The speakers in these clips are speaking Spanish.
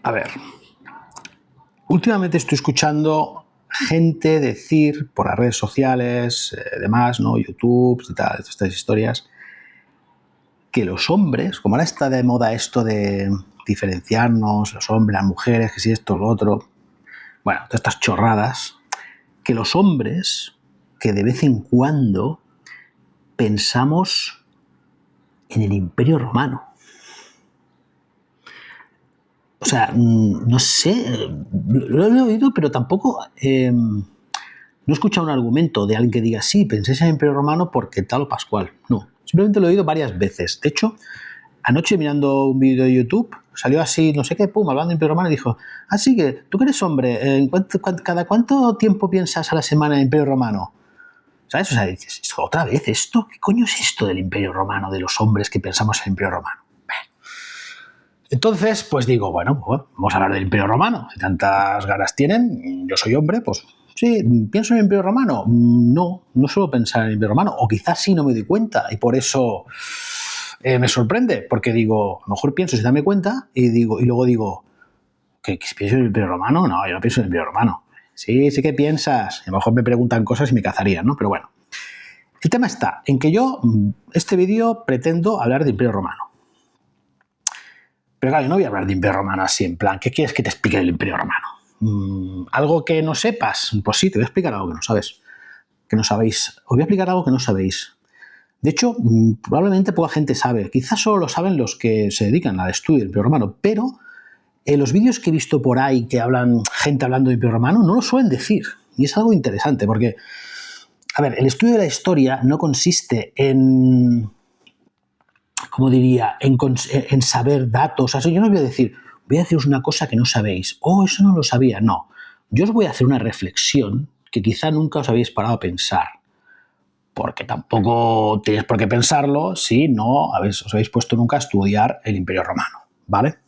A ver, últimamente estoy escuchando gente decir por las redes sociales, demás, ¿no? YouTube y tal, estas historias, que los hombres, como ahora está de moda esto de diferenciarnos, los hombres, las mujeres, que si esto, lo otro, bueno, todas estas chorradas, que los hombres, que de vez en cuando pensamos en el Imperio Romano. O sea, no sé, lo he oído, pero tampoco no he escuchado un argumento de alguien que diga, sí, pensé en el Imperio Romano porque tal o pascual. No, simplemente lo he oído varias veces. De hecho, anoche mirando un vídeo de YouTube, salió así, no sé qué, pum, hablando del Imperio Romano y dijo, sí, que tú que eres hombre, ¿cada cuánto tiempo piensas a la semana en el Imperio Romano? ¿Sabes? O sea, dices, ¿otra vez esto? ¿Qué coño es esto del Imperio Romano, de los hombres que pensamos en el Imperio Romano? Entonces, pues digo, bueno, vamos a hablar del Imperio Romano. Si tantas ganas tienen, yo soy hombre, pues sí, ¿pienso en el Imperio Romano? No, no suelo pensar en el Imperio Romano. O quizás sí no me doy cuenta y por eso me sorprende, porque digo, a lo mejor pienso sin darme cuenta y luego digo, ¿qué pienso en el Imperio Romano? No, yo no pienso en el Imperio Romano. Sí, sí que piensas. A lo mejor me preguntan cosas y me cazarían, ¿no? Pero bueno. El tema está en que yo, este vídeo, pretendo hablar del Imperio Romano. Pero claro, yo no voy a hablar de Imperio Romano así, en plan, ¿qué quieres que te explique del Imperio Romano? ¿Algo que no sepas? Pues sí, te voy a explicar algo que no sabes, que no sabéis. Os voy a explicar algo que no sabéis. De hecho, probablemente poca gente sabe. Quizás solo lo saben los que se dedican al estudio del Imperio Romano, pero en los vídeos que he visto por ahí que hablan gente hablando del Imperio Romano no lo suelen decir. Y es algo interesante, porque, a ver, el estudio de la historia no consiste en... ¿cómo diría?, en saber datos. O sea, yo no voy a deciros una cosa que no sabéis. Oh, eso no lo sabía. No. Yo os voy a hacer una reflexión que quizá nunca os habéis parado a pensar. Porque tampoco tenéis por qué pensarlo si no os habéis puesto nunca a estudiar el Imperio Romano. ¿Vale?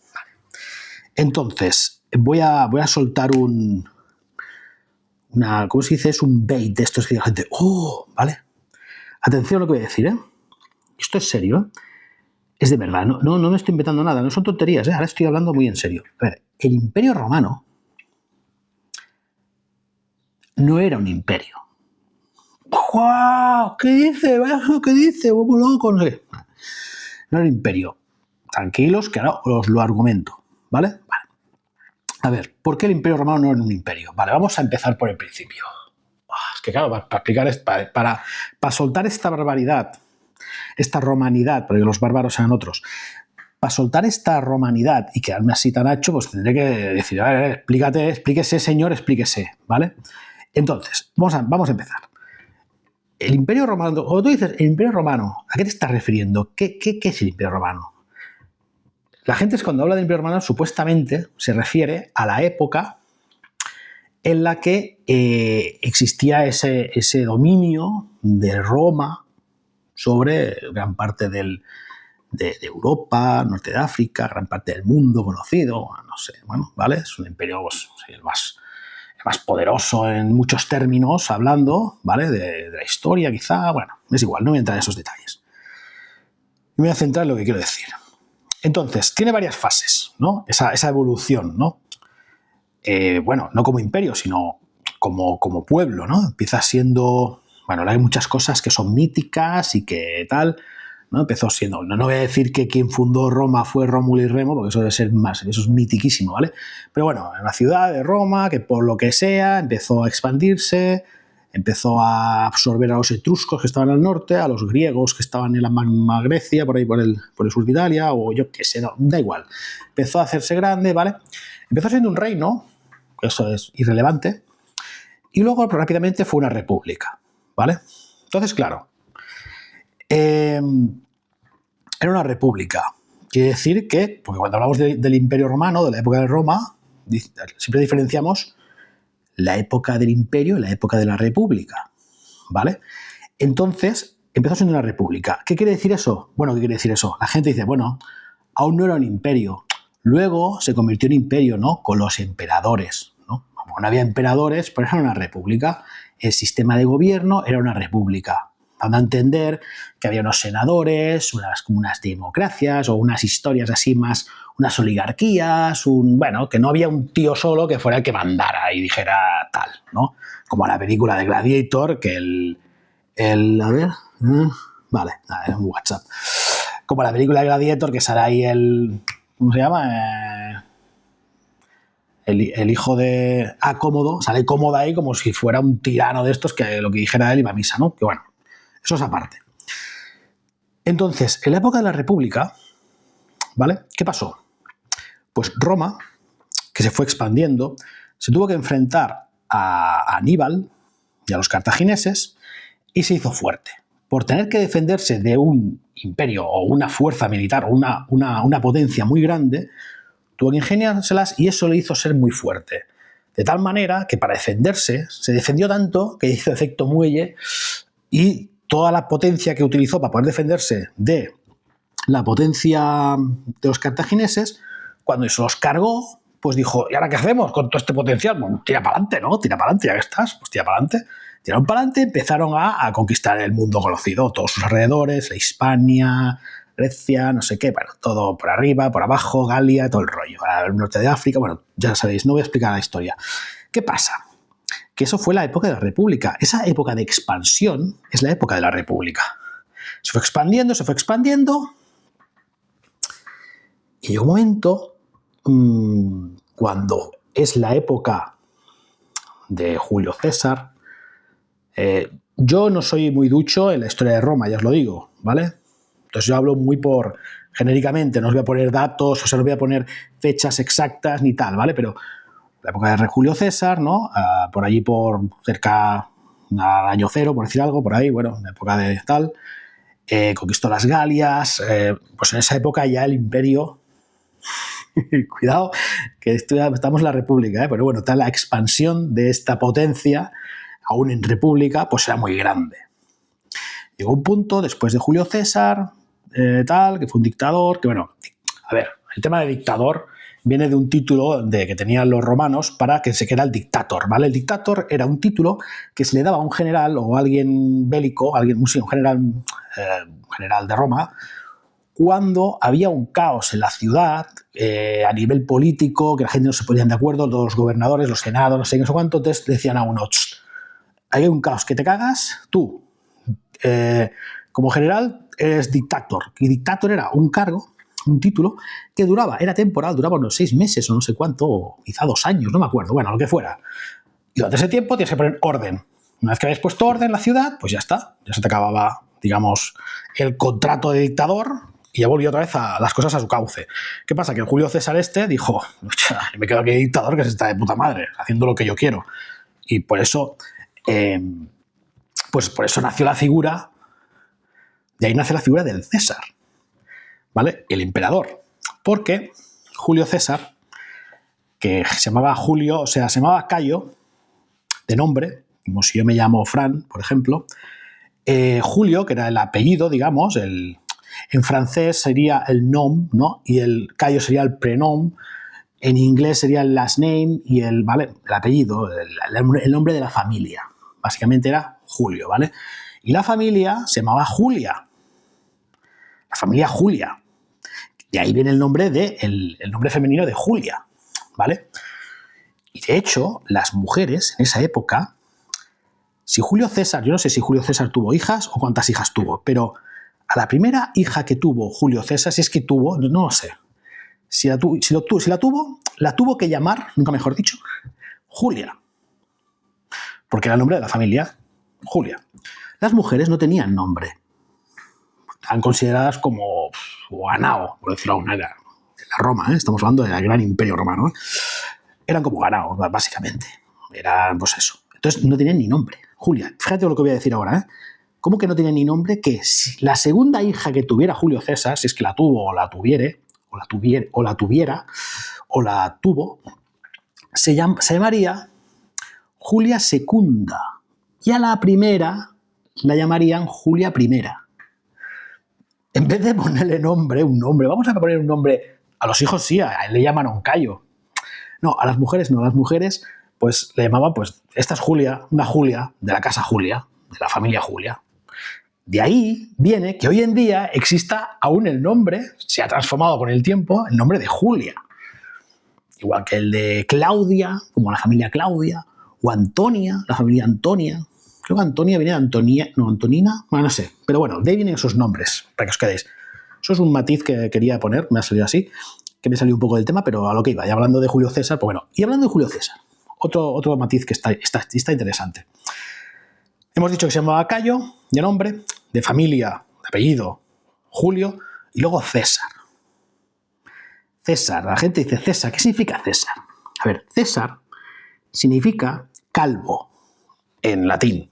Entonces, voy a soltar ¿cómo se dice? Es un bait de estos que la gente... ¡Oh! ¿Vale? Atención a lo que voy a decir, ¿eh? Esto es serio, ¿eh? Es de verdad, no me estoy inventando nada, no son tonterías, ¿eh? Ahora estoy hablando muy en serio. A ver, el Imperio Romano no era un imperio. ¡Wow! ¿Qué dice? ¿Qué dice? ¡Vamos loco! No sé. No era un imperio. Tranquilos, que ahora os lo argumento, ¿vale? Vale. A ver, ¿por qué el Imperio Romano no era un imperio? Vale, vamos a empezar por el principio. Es que claro, para explicar, para soltar esta barbaridad, esta romanidad, porque los bárbaros eran otros, para soltar esta romanidad y quedarme así tan ancho, pues tendré que decir, a ver, explíquese, señor, explíquese, ¿vale? Entonces, vamos a empezar. El Imperio Romano, cuando tú dices el Imperio Romano, ¿a qué te estás refiriendo? ¿Qué es el Imperio Romano? La gente, cuando habla del Imperio Romano, supuestamente se refiere a la época en la que existía ese dominio de Roma sobre gran parte de Europa, norte de África, gran parte del mundo conocido, no sé, bueno, ¿vale? Es un imperio, pues, el más poderoso en muchos términos, hablando, ¿vale? De la historia, quizá, bueno, es igual, no voy a entrar en esos detalles. Me voy a centrar en lo que quiero decir. Entonces, tiene varias fases, ¿no? Esa evolución, ¿no? Bueno, no como imperio, sino como pueblo, ¿no? Empieza siendo, bueno, hay muchas cosas que son míticas y que tal, ¿no? Empezó siendo, no voy a decir que quien fundó Roma fue Rómulo y Remo, porque eso debe ser más, eso es mitiquísimo, ¿vale? Pero bueno, en la ciudad de Roma, que por lo que sea, empezó a expandirse, empezó a absorber a los etruscos que estaban al norte, a los griegos que estaban en la magna Grecia, por ahí por el sur de Italia, o yo qué sé, no, da igual. Empezó a hacerse grande, ¿vale? Empezó siendo un reino, que eso es irrelevante, y luego rápidamente fue una república, ¿vale? Entonces, claro, era una república. Quiere decir que, porque cuando hablamos del Imperio Romano, de la época de Roma, siempre diferenciamos la época del Imperio y la época de la República, ¿vale? Entonces, empezó siendo una república. ¿Qué quiere decir eso? Bueno, ¿qué quiere decir eso? La gente dice, bueno, aún no era un imperio. Luego se convirtió en imperio, ¿no? Con los emperadores, ¿no? Como no había emperadores, pues era una república. El sistema de gobierno era una república, dando a entender que había unos senadores, como unas democracias o unas historias así más, unas oligarquías, bueno, que no había un tío solo que fuera el que mandara y dijera tal, ¿no? Como la película de Gladiator, que a ver, vale, es un WhatsApp. Como la película de Gladiator, que sale ahí ¿cómo se llama? El hijo de Cómodo, sale Cómodo ahí como si fuera un tirano de estos que lo que dijera él iba a misa, ¿no? Que bueno, eso es aparte. Entonces, en la época de la República, ¿vale? ¿Qué pasó? Pues Roma, que se fue expandiendo, se tuvo que enfrentar a Aníbal y a los cartagineses y se hizo fuerte. Por tener que defenderse de un imperio o una fuerza militar o una potencia muy grande, tuvo que ingeniárselas y eso le hizo ser muy fuerte. De tal manera que para defenderse, se defendió tanto que hizo efecto muelle y toda la potencia que utilizó para poder defenderse de la potencia de los cartagineses, cuando se los cargó, pues dijo, ¿y ahora qué hacemos con todo este potencial? Bueno, tira para adelante, ¿no? Tira para adelante, ya que estás, pues tira para adelante. Tiraron para adelante, empezaron a conquistar el mundo conocido, todos sus alrededores, la Hispania, Grecia, no sé qué, bueno, todo por arriba, por abajo, Galia, todo el rollo, el norte de África, bueno, ya sabéis, no voy a explicar la historia. ¿Qué pasa? Que eso fue la época de la República. Esa época de expansión es la época de la República. Se fue expandiendo, y llegó un momento cuando es la época de Julio César. Yo no soy muy ducho en la historia de Roma, ya os lo digo, ¿vale? Entonces yo hablo muy genéricamente, no os voy a poner datos, o sea, no os voy a poner fechas exactas ni tal, ¿vale? Pero la época de Julio César, ¿no? Por allí por cerca al año cero, por decir algo, por ahí, bueno, la época de tal, conquistó las Galias, pues en esa época ya el imperio, cuidado, que estamos en la República, pero bueno, tal la expansión de esta potencia, aún en República, pues era muy grande. Llegó un punto, después de Julio César, que fue un dictador, que bueno, a ver, el tema de dictador viene de un título que tenían los romanos para que se quedara el dictator, ¿vale? El dictator era un título que se le daba a un general o a alguien bélico, un general de Roma, cuando había un caos en la ciudad, a nivel político, que la gente no se ponían de acuerdo, los gobernadores, los senados, no sé qué, no sé cuánto, entonces decían a uno, hay un caos que te cagas, tú, como general, eres dictator. Y dictator era un cargo, un título, que era temporal, duraba unos 6 meses o no sé cuánto, o quizá 2 años, no me acuerdo, bueno, lo que fuera. Y durante ese tiempo tienes que poner orden. Una vez que habéis puesto orden en la ciudad, pues ya está, ya se te acababa, digamos, el contrato de dictador y ya volvió otra vez a las cosas a su cauce. ¿Qué pasa? Que el Julio César dijo, me quedo aquí de dictador que se está de puta madre, haciendo lo que yo quiero. Y por eso, pues por eso nació la figura, de ahí nace la figura del César, ¿vale? El emperador. Porque Julio César, que se llamaba Julio, o sea, se llamaba Cayo, de nombre, como si yo me llamo Fran, por ejemplo. Julio, que era el apellido, digamos, en francés sería el nom, ¿no? Y el Cayo sería el prenom. En inglés sería el last name y el apellido, el nombre de la familia. Básicamente era Julio, ¿vale? Y la familia se llamaba Julia. La familia Julia. De ahí viene el nombre el nombre femenino de Julia, ¿vale? Y de hecho, las mujeres en esa época, si Julio César, yo no sé si Julio César tuvo hijas o cuántas hijas tuvo, pero a la primera hija que tuvo Julio César, si es que tuvo, no lo sé, si la tuvo que llamar, nunca mejor dicho, Julia, porque era el nombre de la familia, Julia. Las mujeres no tenían nombre, eran consideradas como ganado, por decirlo de alguna manera. La Roma, estamos hablando del gran imperio romano, eran como ganado, básicamente. Eran, pues eso. Entonces no tenían ni nombre. Julia, fíjate lo que voy a decir ahora, ¿Cómo que no tiene ni nombre? Que si la segunda hija que tuviera Julio César, si es que la tuvo o la tuvo, se llamaría Julia Secunda. Y a la primera la llamarían Julia I. En vez de ponerle un nombre, vamos a poner un nombre. A los hijos sí, a él le llamaron Cayo. No, a las mujeres no. A las mujeres pues le llamaban, pues, esta es Julia, una Julia de la casa Julia, de la familia Julia. De ahí viene que hoy en día exista aún el nombre, se ha transformado con el tiempo, el nombre de Julia. Igual que el de Claudia, como la familia Claudia, o Antonia, la familia Antonia. Creo que Antonia viene de Antonia, no, Antonina, bueno, no sé. Pero bueno, de ahí vienen esos nombres, para que os quedéis. Eso es un matiz que quería poner, me ha salido así, que me salió un poco del tema, pero a lo que iba. Y hablando de Julio César, pues bueno, y hablando de Julio César, otro matiz que está interesante. Hemos dicho que se llamaba Cayo, de nombre, de familia, de apellido, Julio, y luego César. César, la gente dice César, ¿qué significa César? A ver, César significa calvo en latín.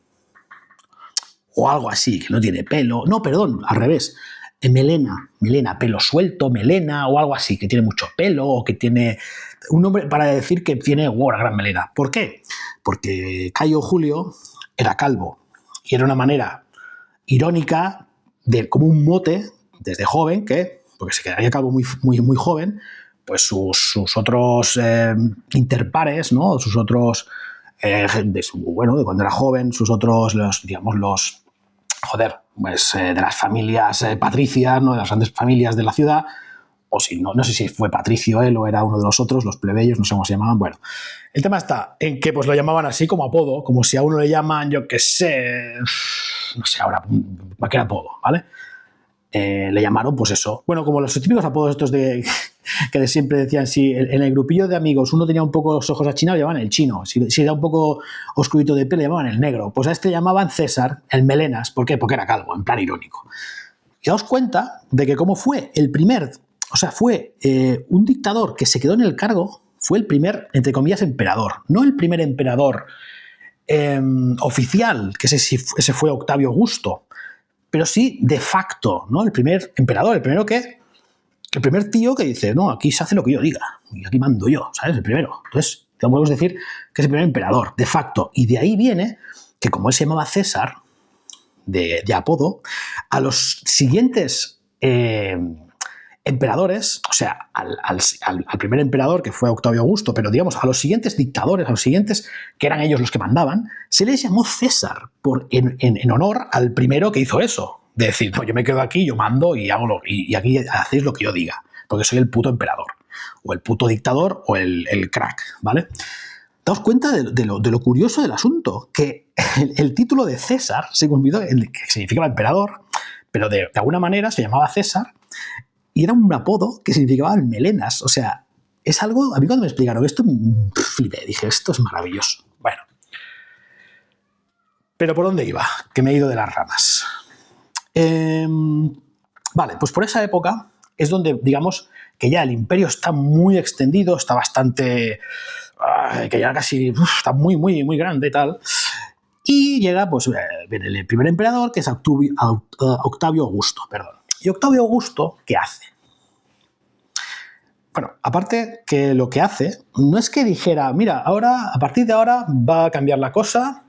O algo así, que no tiene pelo. No, perdón, al revés. Melena, pelo suelto, melena o algo así, que tiene mucho pelo o que tiene un nombre para decir que tiene una gran melena. ¿Por qué? Porque Cayo Julio era calvo y era una manera irónica de como un mote desde joven que, porque se quedaría calvo muy joven, pues sus otros interpares, ¿no? Sus otros, de cuando era joven, sus otros, de las familias patricias, ¿no? De las grandes familias de la ciudad, o si no sé si fue patricio él o era uno de los otros, los plebeyos, no sé cómo se llamaban. Bueno, el tema está en que pues lo llamaban así como apodo, como si a uno le llaman, yo qué sé, no sé ahora, cualquier apodo, ¿vale? Le llamaron pues eso. Bueno, como los típicos apodos estos que de siempre decían, si en el grupillo de amigos uno tenía un poco los ojos achinados, le llamaban el chino. Si era un poco oscurito de piel, le llamaban el negro. Pues a este llamaban César, el melenas. ¿Por qué? Porque era calvo, en plan irónico. Y daos cuenta de que cómo fue el primer, fue un dictador que se quedó en el cargo, fue el primer, entre comillas, emperador. No el primer emperador oficial, que ese fue Octavio Augusto, pero sí de facto, ¿no? El primer emperador, el primer tío que dice, no, aquí se hace lo que yo diga, y aquí mando yo, ¿sabes? El primero. Entonces, podemos decir que es el primer emperador, de facto. Y de ahí viene que como él se llamaba César, de apodo, a los siguientes emperadores, o sea, al primer emperador que fue Octavio Augusto, pero digamos a los siguientes dictadores, a los siguientes que eran ellos los que mandaban, se les llamó César en honor al primero que hizo eso. De decir, no, yo me quedo aquí, yo mando y y aquí hacéis lo que yo diga, porque soy el puto emperador, o el puto dictador, o el crack, ¿vale? Daos cuenta de lo curioso del asunto, que el título de César se convirtió que significaba emperador, pero de alguna manera se llamaba César, y era un apodo que significaba el melenas. O sea, es algo... A mí cuando me explicaron esto, flipé. Dije, esto es maravilloso. Bueno. Pero ¿por dónde iba? Que me he ido de las ramas. Vale, pues por esa época es donde, digamos, que ya el imperio está muy extendido, está bastante... que ya casi... está muy grande y tal. Y llega, pues, viene el primer emperador, que es Octavio Augusto, perdón. ¿Y Octavio Augusto qué hace? Bueno, aparte que lo que hace no es que dijera, mira, ahora, a partir de ahora va a cambiar la cosa,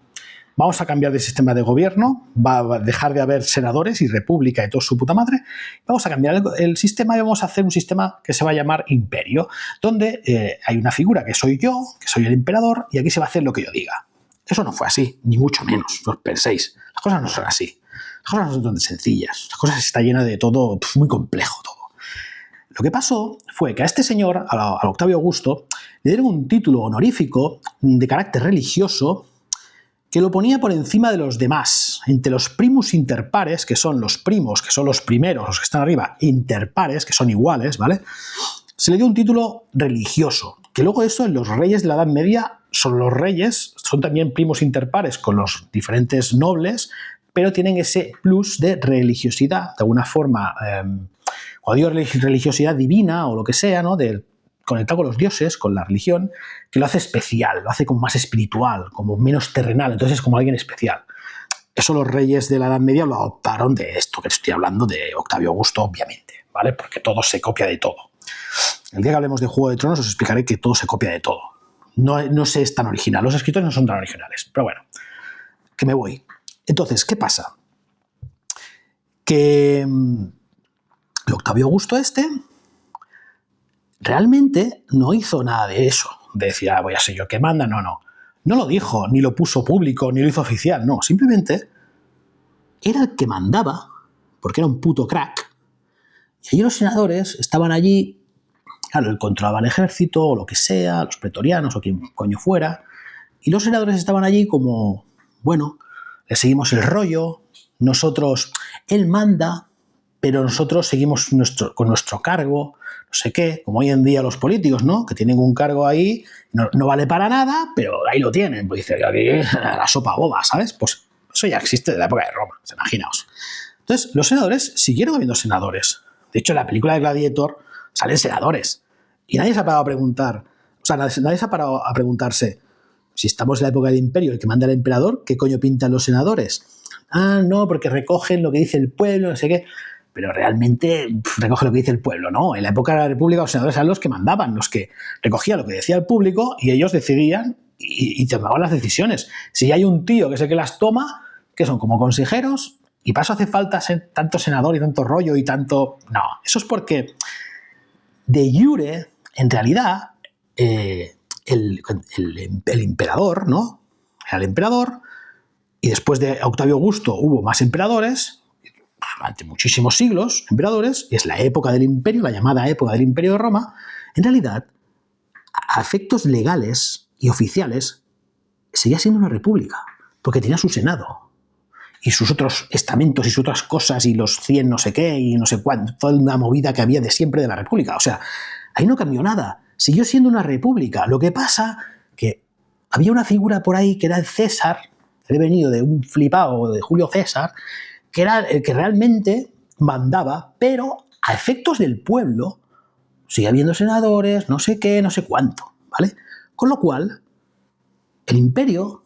vamos a cambiar de sistema de gobierno, va a dejar de haber senadores y república y todo su puta madre, vamos a cambiar el sistema y vamos a hacer un sistema que se va a llamar imperio, donde hay una figura que soy yo, que soy el emperador, y aquí se va a hacer lo que yo diga. Eso no fue así, ni mucho menos, no os penséis. Las cosas no son así. Las cosas no son tan sencillas. Las cosas están llenas de todo, muy complejo todo. Lo que pasó fue que a este señor, a Octavio Augusto, le dieron un título honorífico de carácter religioso que lo ponía por encima de los demás. Entre los primus interpares, que son los primos, que son los primeros, los que están arriba, interpares, que son iguales, ¿vale? Se le dio un título religioso, que luego eso en los reyes de la Edad Media son los reyes, son también primos interpares con los diferentes nobles, pero tienen ese plus de religiosidad, de alguna forma, cuando digo religiosidad divina o lo que sea, ¿no? De conectar con los dioses, con la religión, que lo hace especial, lo hace como más espiritual, como menos terrenal, entonces es como alguien especial. Eso los reyes de la Edad Media lo adoptaron de esto que estoy hablando, de Octavio Augusto, obviamente, ¿vale? Porque todo se copia de todo. El día que hablemos de Juego de Tronos os explicaré que todo se copia de todo. No se es tan original, los escritores no son tan originales, pero bueno, que me voy. Entonces, ¿qué pasa? Que el Octavio Augusto realmente no hizo nada de eso, de decir, voy a ser yo que manda, no lo dijo, ni lo puso público, ni lo hizo oficial, no, simplemente era el que mandaba, porque era un puto crack, y allí los senadores estaban allí, claro, él controlaba el ejército o lo que sea, los pretorianos o quien coño fuera, y los senadores estaban allí como, bueno, le seguimos el rollo, nosotros, él manda, pero nosotros seguimos con nuestro cargo, no sé qué, como hoy en día los políticos, ¿no? Que tienen un cargo ahí, no vale para nada, pero ahí lo tienen, pues dice, la sopa boba, ¿sabes? Pues eso ya existe desde la época de Roma, imaginaos. Entonces, los senadores siguieron habiendo senadores. De hecho, en la película de Gladiator salen senadores. Y nadie se ha parado a preguntar, o sea, nadie se ha parado a preguntarse, si estamos en la época del imperio, el que manda el emperador, ¿qué coño pintan los senadores? Ah, no, porque recogen lo que dice el pueblo, no sé qué. Pero realmente recoge lo que dice el pueblo, ¿no? En la época de la República los senadores eran los que mandaban, los que recogían lo que decía el público y ellos decidían y tomaban las decisiones. Si hay un tío que es el que las toma, que son como consejeros, y para eso hace falta tanto senador y tanto rollo y tanto... No, eso es porque de jure, en realidad, el emperador, ¿no? Era el emperador, y después de Octavio Augusto hubo más emperadores, durante muchísimos siglos, emperadores, es la época del imperio, la llamada época del imperio de Roma. En realidad, a efectos legales y oficiales, seguía siendo una república, porque tenía su senado y sus otros estamentos y sus otras cosas y los 100 no sé qué y no sé cuánto, toda una movida que había de siempre de la república. O sea, ahí no cambió nada, siguió siendo una república. Lo que pasa que había una figura por ahí que era el César, que había venido de un flipado de Julio César, que era el que realmente mandaba, pero a efectos del pueblo sigue habiendo senadores, no sé qué, no sé cuánto, ¿vale? Con lo cual, el imperio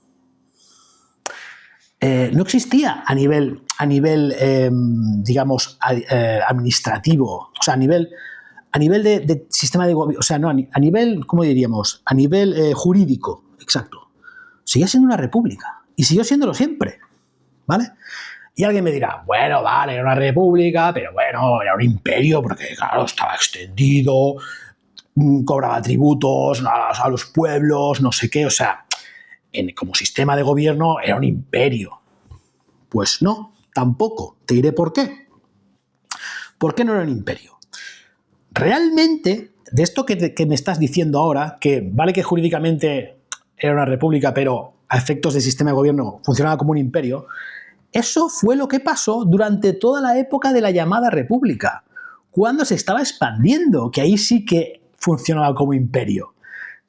no existía a nivel digamos, administrativo, o sea, a nivel de sistema de gobierno, o sea, no, a nivel, ¿cómo diríamos? A nivel jurídico, exacto. Seguía siendo una república y siguió siéndolo siempre, ¿vale? Y alguien me dirá, bueno, vale, era una república, pero bueno, era un imperio porque, claro, estaba extendido, cobraba tributos a los pueblos, no sé qué, o sea, como sistema de gobierno era un imperio. Pues no, tampoco. Te diré por qué. ¿Por qué no era un imperio? Realmente, de esto que me estás diciendo ahora, que vale que jurídicamente era una república, pero a efectos del sistema de gobierno funcionaba como un imperio, eso fue lo que pasó durante toda la época de la llamada república, cuando se estaba expandiendo, que ahí sí que funcionaba como imperio.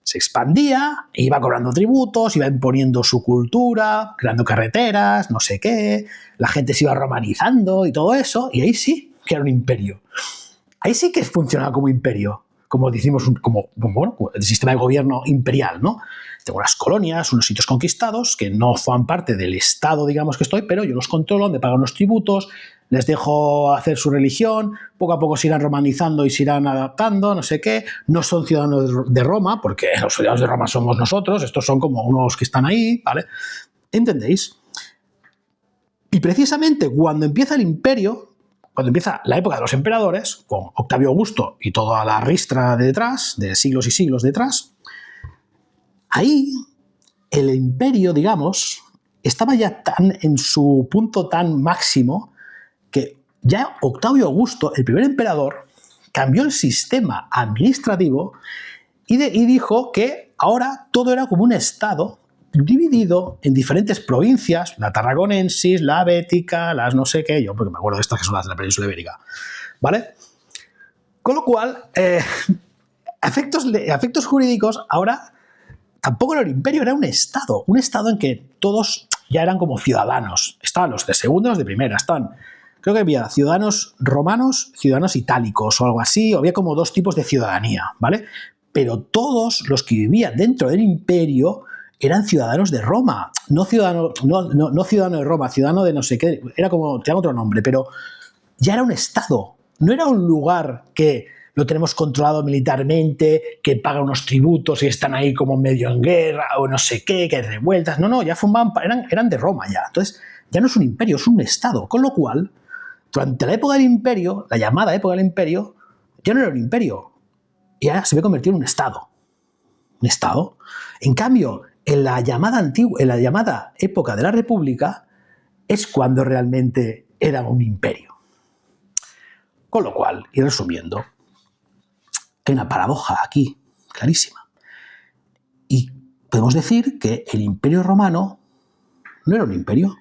Se expandía, iba cobrando tributos, iba imponiendo su cultura, creando carreteras, no sé qué, la gente se iba romanizando y todo eso, y ahí sí que era un imperio. Ahí sí que funcionaba como imperio, como decimos, como bueno, el sistema de gobierno imperial, ¿no? Tengo unas colonias, unos sitios conquistados que no forman parte del Estado, digamos que estoy, pero yo los controlo, me pagan unos tributos, les dejo hacer su religión, poco a poco se irán romanizando y se irán adaptando, no sé qué, no son ciudadanos de Roma, porque los ciudadanos de Roma somos nosotros, estos son como unos que están ahí, ¿vale? ¿Entendéis? Y precisamente cuando empieza el imperio, cuando empieza la época de los emperadores, con Octavio Augusto y toda la ristra de detrás, de siglos y siglos detrás, ahí el imperio, digamos, estaba ya tan en su punto tan máximo que ya Octavio Augusto, el primer emperador, cambió el sistema administrativo y dijo que ahora todo era como un estado dividido en diferentes provincias, la tarraconensis, la bética, las no sé qué, yo porque me acuerdo de estas que son las de la península ibérica, ¿vale? Con lo cual, efectos jurídicos, ahora tampoco era un imperio, era un estado en que todos ya eran como ciudadanos. Estaban los de segunda y los de primera, creo que había ciudadanos romanos, ciudadanos itálicos o algo así, o había como dos tipos de ciudadanía, ¿vale? Pero todos los que vivían dentro del imperio eran ciudadanos de Roma, no ciudadano de Roma, ciudadano de no sé qué, era como, tenía otro nombre, pero ya era un estado, no era un lugar que lo tenemos controlado militarmente, que paga unos tributos y están ahí como medio en guerra o no sé qué, que hay revueltas, no, ya eran de Roma ya, entonces ya no es un imperio, es un estado, con lo cual durante la época del imperio, la llamada época del imperio, ya no era un imperio, ya se había convertido en un estado. Un estado. En cambio, en la llamada época de la república, es cuando realmente era un imperio. Con lo cual, y resumiendo, hay una paradoja aquí, clarísima. Y podemos decir que el Imperio Romano no era un imperio.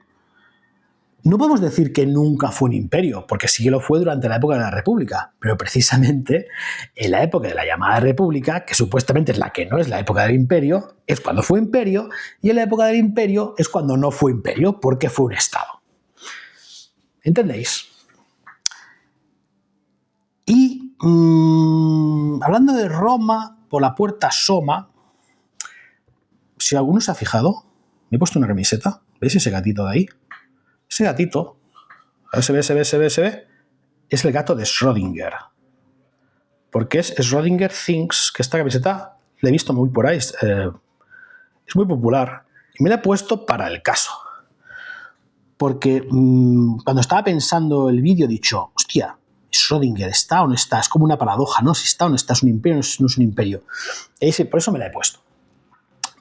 No podemos decir que nunca fue un imperio, porque sí que lo fue durante la época de la República, pero precisamente en la época de la llamada República, que supuestamente es la que no es la época del imperio, es cuando fue imperio, y en la época del imperio es cuando no fue imperio, porque fue un Estado. ¿Entendéis? Y hablando de Roma por la puerta Soma, si alguno se ha fijado, me he puesto una camiseta, ¿veis ese gatito de ahí? Ese gatito, a ver, se ve, es el gato de Schrödinger. Porque es Schrödinger Thinks, que esta camiseta la he visto muy por ahí, es muy popular. Y me la he puesto para el caso. Porque cuando estaba pensando el vídeo he dicho, hostia, Schrödinger, ¿está o no está? Es como una paradoja, ¿no? Si está o no está, es un imperio o no es un imperio. Y por eso me la he puesto.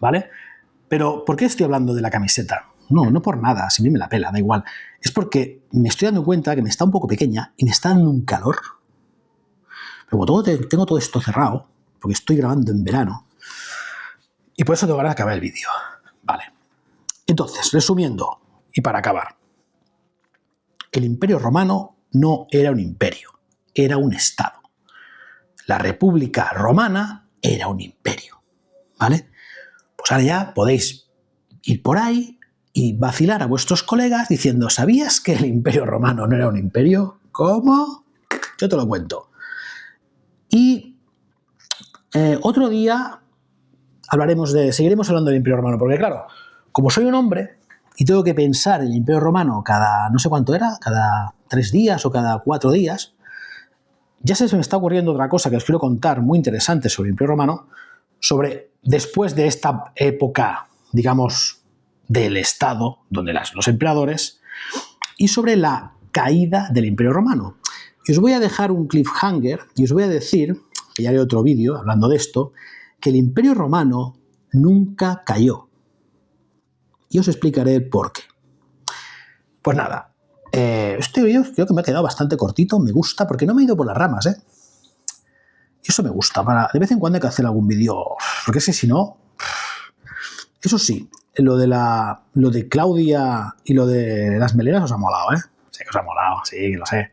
¿Vale? Pero, ¿por qué estoy hablando de la camiseta? No por nada, si a mí me la pela, da igual. Es porque me estoy dando cuenta que me está un poco pequeña y me está dando un calor. Pero como tengo todo esto cerrado, porque estoy grabando en verano, y por eso tengo ganas de acabar el vídeo. Vale. Entonces, resumiendo, y para acabar, el Imperio Romano no era un imperio, era un Estado. La República Romana era un imperio. ¿Vale? Pues ahora ya podéis ir por ahí y vacilar a vuestros colegas diciendo, ¿sabías que el Imperio Romano no era un imperio? ¿Cómo? Yo te lo cuento. Y otro día seguiremos hablando del Imperio Romano, porque claro, como soy un hombre y tengo que pensar en el Imperio Romano cada, no sé cuánto era, cada 3 días o cada 4 días, ya se me está ocurriendo otra cosa que os quiero contar muy interesante sobre el Imperio Romano, sobre después de esta época, digamos, del Estado, donde los emperadores, y sobre la caída del Imperio Romano. Y os voy a dejar un cliffhanger y os voy a decir, que ya haré otro vídeo hablando de esto, que el Imperio Romano nunca cayó. Y os explicaré el por qué. Pues nada, este vídeo creo que me ha quedado bastante cortito, me gusta, porque no me he ido por las ramas, ¿eh? Y eso me gusta, de vez en cuando hay que hacer algún vídeo, porque es que si no... Eso sí, lo de Claudia y lo de las melenas os ha molado, ¿eh? Sí que os ha molado, sí, lo sé.